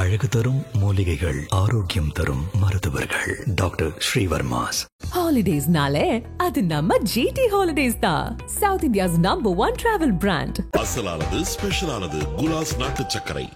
அழகு தரும் மூலிகைகள், ஆரோக்கியம் தரும் மருத்துவர்கள். டாக்டர் ஸ்ரீவர்மாஸ். ஹாலிடேஸ்னாலே அது நம்ம ஜிடி ஹாலிடேஸ் தான். South India's number 1 travel brand. அசலானது, ஸ்பெஷலானது குலாஸ் நாட்டு சர்க்கரை.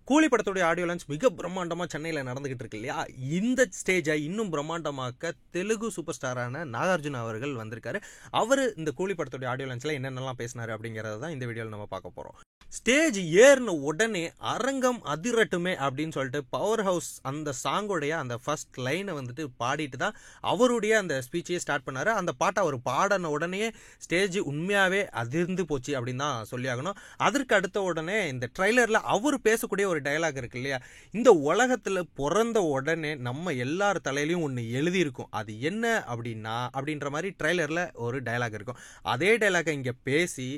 கூலி படத்துடைய ஆடியோ லான்ச் மிக பிரம்மாண்டமாக சென்னையில் நடந்துகிட்டு இருக்கு இல்லையா? இந்த ஸ்டேஜை இன்னும் பிரம்மாண்டமாக்க தெலுங்கு சூப்பர் ஸ்டாரான நாகார்ஜுன அவர்கள் வந்திருக்காரு. அவர் இந்த கூலி படத்துடைய ஆடியோ லான்ச்சில் என்னென்னலாம் பேசினாரு அப்படிங்கிறத தான் இந்த வீடியோவில் நம்ம பார்க்க போகிறோம். ஸ்டேஜ் ஏறின உடனே அரங்கம் அதிரட்டுமே அப்படின்னு சொல்லிட்டு பவர் ஹவுஸ் அந்த சாங்கோடைய அந்த ஃபர்ஸ்ட் லைனை வந்துட்டு பாடிட்டு தான் அவருடைய அந்த ஸ்பீச்சையே ஸ்டார்ட் பண்ணார். அந்த பாட்டை அவர் பாடின உடனே ஸ்டேஜ் உண்மையாகவே அதிர்ந்து போச்சு அப்படின்னு தான் சொல்லி ஆகணும். அதற்கு அடுத்த உடனே இந்த ட்ரைலரில் அவர் பேசக்கூடிய ஒரு டயலாக் இருக்கு இல்லையா? இந்த உலகத்தில் பிறந்த உடனே நம்ம எல்லார் தலையிலையும் ஒன்று எழுதியிருக்கும். அது என்ன அப்படின்னா அப்படின்ற மாதிரி ட்ரைலரில் ஒரு டயலாக் இருக்கும். அதே டயலாக்கை இங்கே பேசி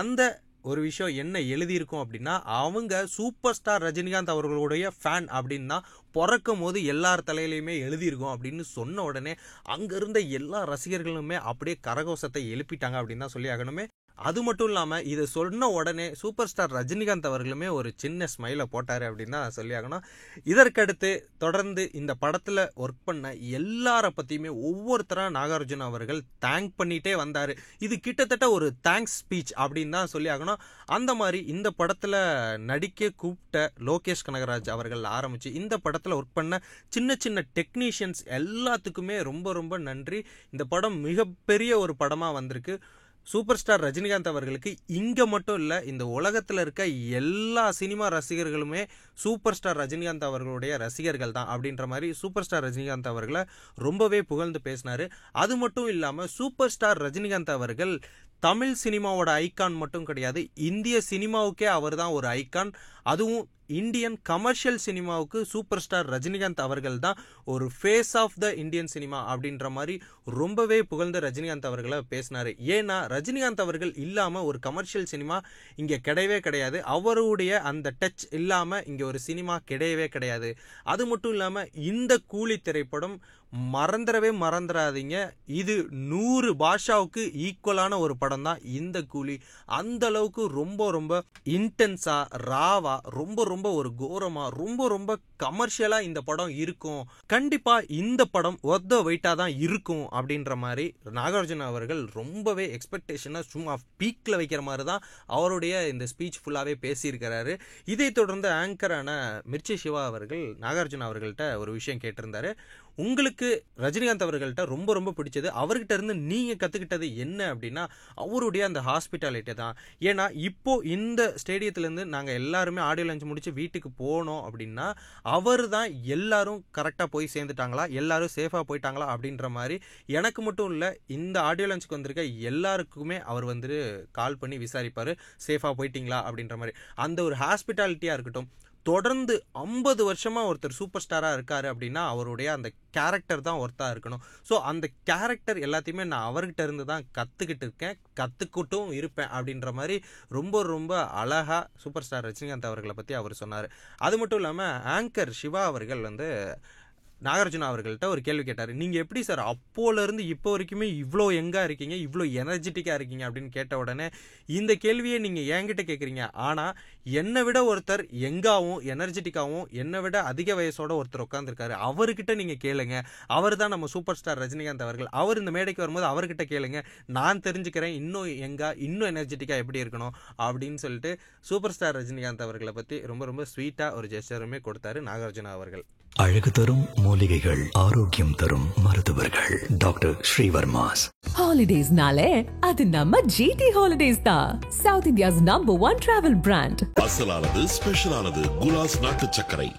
அந்த ஒரு விஷயம் என்ன எழுதியிருக்கும் அப்படின்னா, அவங்க சூப்பர் ஸ்டார் ரஜினிகாந்த் அவர்களுடைய ஃபேன் அப்படின்னு தான் பிறக்கும் போது எல்லார் தலையிலையுமே எழுதியிருக்கோம் அப்படின்னு சொன்ன உடனே அங்கே இருந்த எல்லா ரசிகர்களுமே அப்படியே கரகோஷத்தை எழுப்பிட்டாங்க அப்படின்னு தான் சொல்லி ஆகணுமே. அது மட்டும் இல்லாமல் இதை சொன்ன உடனே சூப்பர் ஸ்டார் ரஜினிகாந்த் அவர்களுமே ஒரு சின்ன ஸ்மைலை போட்டார் அப்படின்னு தான் சொல்லி ஆகணும். இதற்கடுத்து தொடர்ந்து இந்த படத்தில் ஒர்க் பண்ண எல்லாரை பற்றியுமே ஒவ்வொருத்தராக நாகார்ஜுன அவர்கள் தேங்க் பண்ணிகிட்டே வந்தார். இது கிட்டத்தட்ட ஒரு தேங்க்ஸ் ஸ்பீச் அப்படின்னு தான் சொல்லி ஆகணும். அந்த மாதிரி இந்த படத்தில் நடிக்க கூப்பிட்ட லோகேஷ் கனகராஜ் அவர்கள் ஆரம்பித்து இந்த படத்தில் ஒர்க் பண்ண சின்ன சின்ன டெக்னீஷியன்ஸ் எல்லாத்துக்குமே ரொம்ப ரொம்ப நன்றி. இந்த படம் மிகப்பெரிய ஒரு படமாக வந்திருக்கு. சூப்பர் ஸ்டார் ரஜினிகாந்த் அவர்களுக்கு இங்கே மட்டும் இல்லை, இந்த உலகத்தில் இருக்க எல்லா சினிமா ரசிகர்களுமே சூப்பர் ஸ்டார் ரஜினிகாந்த் அவர்களுடைய ரசிகர்கள் தான் அப்படின்ற மாதிரி சூப்பர் ஸ்டார் ரஜினிகாந்த் அவர்களை ரொம்பவே புகழ்ந்து பேசினார். அது மட்டும் இல்லாமல் சூப்பர் ஸ்டார் ரஜினிகாந்த் அவர்கள் தமிழ் சினிமாவோட ஐக்கான் மட்டும் கிடையாது, இந்திய சினிமாவுக்கே அவர் தான் ஒரு ஐக்கான். அதுவும் இந்தியன் கமர்ஷியல் சினிமாவுக்கு சூப்பர் ஸ்டார் ரஜினிகாந்த் அவர்கள் தான் ஒரு face of the Indian cinema அப்படின்ற மாதிரி ரொம்பவே புகழ்ந்த ரஜினிகாந்த் அவர்களை பேசினார். ஏன்னா ரஜினிகாந்த் அவர்கள் இல்லாமல் ஒரு கமர்ஷியல் சினிமா இங்கே கிடையவே கிடையாது. அவருடைய அந்த டச் இல்லாமல் இங்கே ஒரு சினிமா கிடையவே கிடையாது. அது மட்டும் இல்லாமல் இந்த கூலி திரைப்படம் மறந்துடாதீங்க, இது 100 பாஷாவுக்கு ஈக்குவலான ஒரு படம் தான் இந்த கூலி. அந்த அளவுக்கு ரொம்ப ரொம்ப இன்டென்ஸா, ராவா, ரொம்ப ரொம்ப ஒரு கோரமா, ரொம்ப ரொம்ப கமர்ஷியலா இந்த படம் இருக்கும். கண்டிப்பா இந்த படம் ஒத்த வெயிட்டா தான் இருக்கும் அப்படின்ற மாதிரி நாகார்ஜுன அவர்கள் ரொம்பவே எக்ஸ்பெக்டேஷனை சும்மா பீக்ல வைக்கிற மாதிரி தான் அவருடைய இந்த ஸ்பீச் ஃபுல்லாவே பேசியிருக்கிறாரு. இதை தொடர்ந்து ஆங்கரான மிர்ச்சி சிவா அவர்கள் நாகார்ஜுன அவர்கள்ட்ட ஒரு விஷயம் கேட்டிருந்தாரு. உங்களுக்கு ரஜினிகாந்த் அவர்கள்ட்ட ரொம்ப ரொம்ப பிடிச்சது, அவர்கிட்ட இருந்து நீங்கள் கற்றுக்கிட்டது என்ன அப்படின்னா அவருடைய அந்த ஹாஸ்பிட்டாலிட்டி தான். ஏன்னா இப்போ இந்த ஸ்டேடியத்துலேருந்து நாங்கள் எல்லாருமே ஆடியோ லான்ச் முடிச்சு வீட்டுக்கு போனோம் அப்படின்னா அவர் தான் எல்லாரும் கரெக்டாக போய் சேர்ந்துட்டாங்களா, எல்லாரும் சேஃபாக போயிட்டாங்களா அப்படின்ற மாதிரி. எனக்கு மட்டும் இல்லை, இந்த ஆடியோ லான்ச்சுக்கு வந்திருக்க எல்லாருக்குமே அவர் வந்துட்டு கால் பண்ணி விசாரிப்பார், சேஃபாக போயிட்டீங்களா அப்படின்ற மாதிரி. அந்த ஒரு ஹாஸ்பிட்டாலிட்டியாக இருக்கட்டும். தொடர்ந்து 50 வருஷமாக ஒருத்தர் சூப்பர் ஸ்டாராக இருக்கார் அப்படின்னா அவருடைய அந்த கேரக்டர் தான் ஒர்த்தாக இருக்கணும். ஸோ அந்த கேரக்டர் எல்லாத்தையுமே நான் அவர்கிட்ட இருந்து தான் கற்றுக்கிட்டு இருக்கேன், கற்றுக்கிட்டும் இருப்பேன் அப்படின்ற மாதிரி ரொம்ப ரொம்ப அழகாக சூப்பர் ஸ்டார் ரஜினிகாந்த் அவர்களை பற்றி அவர் சொன்னார். அது மட்டும் இல்லாமல் ஆங்கர் சிவா அவர்கள் வந்து நாகார்ஜுனா அவர்கள்ட்ட ஒரு கேள்வி கேட்டார். நீங்கள் எப்படி சார் அப்போலேருந்து இப்போ வரைக்குமே இவ்வளோ யங்காக இருக்கீங்க, இவ்வளோ எனர்ஜெட்டிக்காக இருக்கீங்க அப்படின்னு கேட்ட உடனே, இந்த கேள்வியை நீங்கள் என்கிட்ட கேட்குறீங்க, ஆனால் என்னை விட ஒருத்தர் யங்காகவும் எனர்ஜெட்டிக்காகவும் என்னை விட அதிக வயசோட ஒருத்தர் உட்காந்துருக்காரு, அவர்கிட்ட நீங்கள் கேளுங்க. அவர் தான் நம்ம சூப்பர் ஸ்டார் ரஜினிகாந்த் அவர்கள். அவர் இந்த மேடைக்கு வரும்போது அவர்கிட்ட கேளுங்க, நான் தெரிஞ்சுக்கிறேன் இன்னும் யங்கா இன்னும் எனர்ஜெட்டிக்காக எப்படி இருக்கணும் அப்படின்னு சொல்லிட்டு சூப்பர் ஸ்டார் ரஜினிகாந்த் அவர்களை பற்றி ரொம்ப ரொம்ப ஸ்வீட்டாக ஒரு ஜெஸ்டருமே கொடுத்தாரு நாகார்ஜுனா அவர்கள். அழகு தரும் மூலிகைகள், ஆரோக்கியம் தரும் மருத்துவர்கள். டாக்டர் ஸ்ரீவர்மாஸ். ஹாலிடேஸ்னாலே அது நம்ம ஜிடி ஹாலிடேஸ் தான். South India's number 1 travel brand. அசலானது, ஸ்பெஷலானது குலாஸ் நாட்டு சர்க்கரை.